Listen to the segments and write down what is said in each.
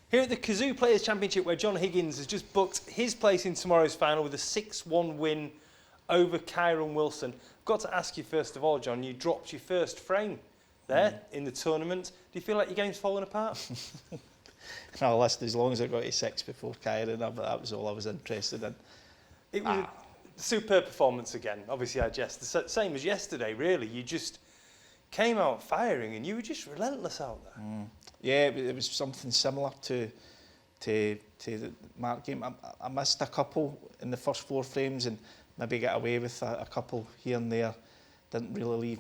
Here at the Cazoo Players' Championship, where John Higgins has just booked his place in tomorrow's final with a 6-1 win over Kyron Wilson. I've got to ask you first of all, John, you dropped your first frame there in the tournament. Do you feel like your game's fallen apart? No, listen, as long as I got to 6 before Kyron, that was all I was interested in. It was a superb performance again, obviously I jest. The same as yesterday, really. You just came out firing and you were just relentless out there. Yeah, it was something similar to the Mark game. I missed a couple in the first 4 frames and maybe got away with a couple here and there. Didn't really leave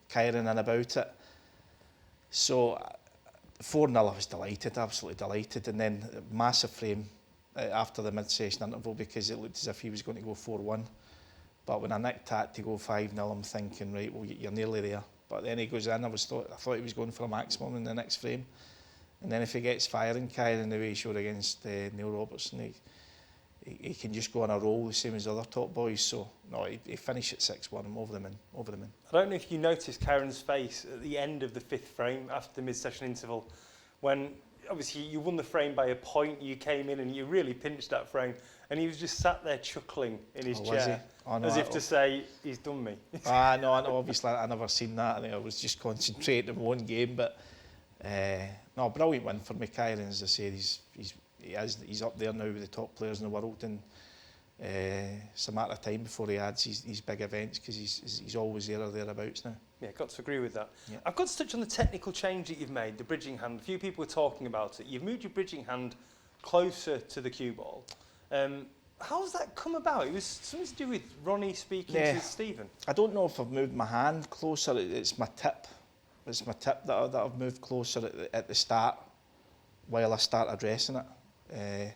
Kyron in about it. So 4-0, I was delighted, absolutely delighted. And then a massive frame after the mid-session interval because it looked as if he was going to go 4-1. But when I nicked that to go 5-0, I'm thinking, right, well, you're nearly there. But then he goes in, I thought he was going for a maximum in the next frame. And then if he gets firing, Kyron, the way he showed against Neil Robertson, he can just go on a roll, the same as other top boys. So, no, he finished at 6-1 and over the min. I don't know if you noticed Kyron's face at the end of the 5th frame after the mid-session interval, when obviously you won the frame by a point, you came in and you really pinched that frame, and he was just sat there chuckling in his chair, as if to say, he's done me. No, obviously I never seen that. I think I was just concentrating on one game, but no, brilliant win for me. Kyron, as I said, he's up there now with the top players in the world, and it's a matter of time before he adds these big events because he's always there or thereabouts now. Yeah, got to agree with that. Yeah. I've got to touch on the technical change that you've made, the bridging hand. A few people were talking about it. You've moved your bridging hand closer to the cue ball. How has that come about? It was something to do with Ronnie speaking to Stephen. I don't know if I've moved my hand closer. It's my tip. It's my tip that I've moved closer at the start while I start addressing it.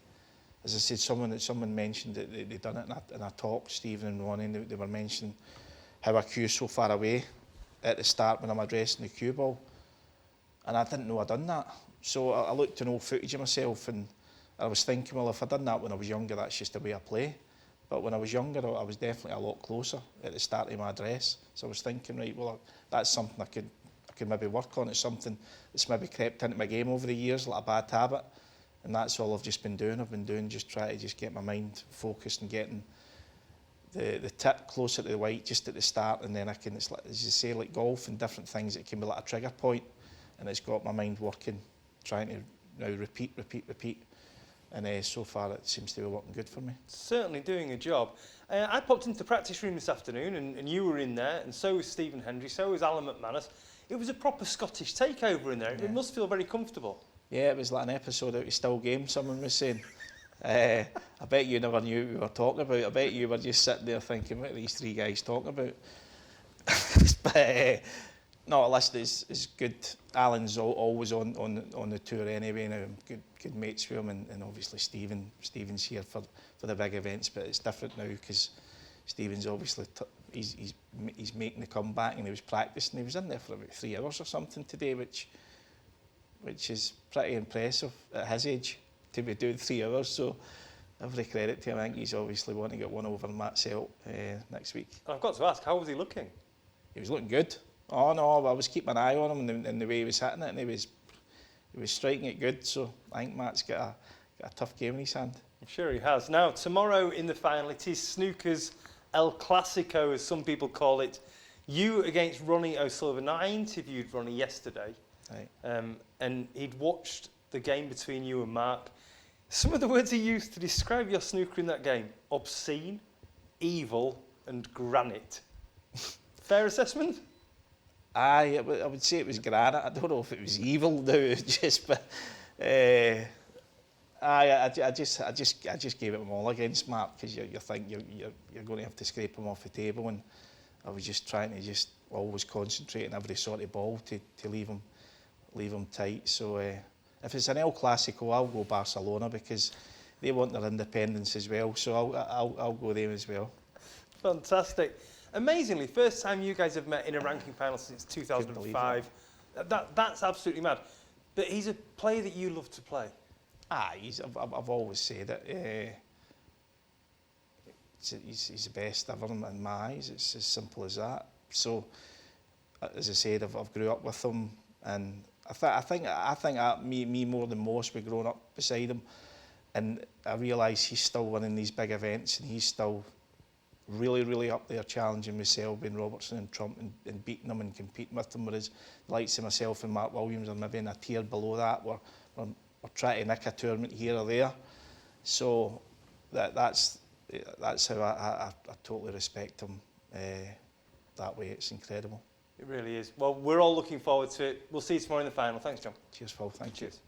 As I said, someone mentioned that they'd done it in a talk, Stephen and Ronnie, and they were mentioning how I cue so far away at the start when I'm addressing the cue ball. And I didn't know I'd done that. So I looked at old footage of myself and I was thinking, well, if I'd done that when I was younger, that's just the way I play. But when I was younger, I was definitely a lot closer at the start of my address. So I was thinking, right, well, that's something I could maybe work on. It's something that's maybe crept into my game over the years, like a bad habit. And that's all I've just been doing. I've been doing just trying to just get my mind focused and getting the tip closer to the white just at the start, and then I can, it's like, as you say, like golf and different things, it can be like a trigger point, and it's got my mind working, trying to now repeat. And so far it seems to be working good for me. Certainly doing a job. I popped into the practice room this afternoon and you were in there, and so was Stephen Hendry, so was Alan McManus. It was a proper Scottish takeover in there. Yeah. It must feel very comfortable. Yeah, it was like an episode out of Still Game, someone was saying. I bet you never knew what we were talking about. I bet you were just sitting there thinking, what are these 3 guys talking about? But no, listen, it's good. Alan's always on the tour anyway. Now I'm good mates with him, and obviously Stephen's here for the big events. But it's different now because Stephen's obviously he's making the comeback, and he was practicing. He was in there for about 3 hours or something today, which is pretty impressive at his age to be doing 3 hours. So every credit to him. I think he's obviously wanting to get one over Matt Selt next week. I've got to ask, how was he looking? He was looking good. Oh no, I was keeping an eye on him and the way he was hitting it, and he was striking it good. So I think Matt's got a tough game in his hand. I'm sure he has. Now tomorrow in the final, it is snooker's El Clasico, as some people call it. You against Ronnie O'Sullivan. Now I interviewed Ronnie yesterday, right. And he'd watched the game between you and Mark. Some of the words he used to describe your snooker in that game: obscene, evil, and granite. Fair assessment? I would say it was granite. I don't know if it was evil now, but I just gave it them all against Mark because you think you're going to have to scrape him off the table, and I was just trying to just always concentrate on every sort of ball to leave him tight. So if it's an El Clasico, I'll go Barcelona because they want their independence as well. So I'll go them as well. Fantastic. Amazingly, first time you guys have met in a ranking final since 2005. That's absolutely mad. But he's a player that you love to play. I've always said it. He's the best ever in my eyes. It's as simple as that. So, as I said, I've grew up with him, and I think that me more than most, we've grown up beside him, and I realise he's still winning these big events, and he's still really up there challenging myself, being Robertson and Trump, and beating them and competing with them. Whereas the likes of myself and Mark Williams are maybe in a tier below that. We're trying to nick a tournament here or there. So that's how I totally respect him that way. It's incredible. It really is. Well, we're all looking forward to it. We'll see you tomorrow in the final. Thanks, John. Cheers, Phil. Thank you. Cheers.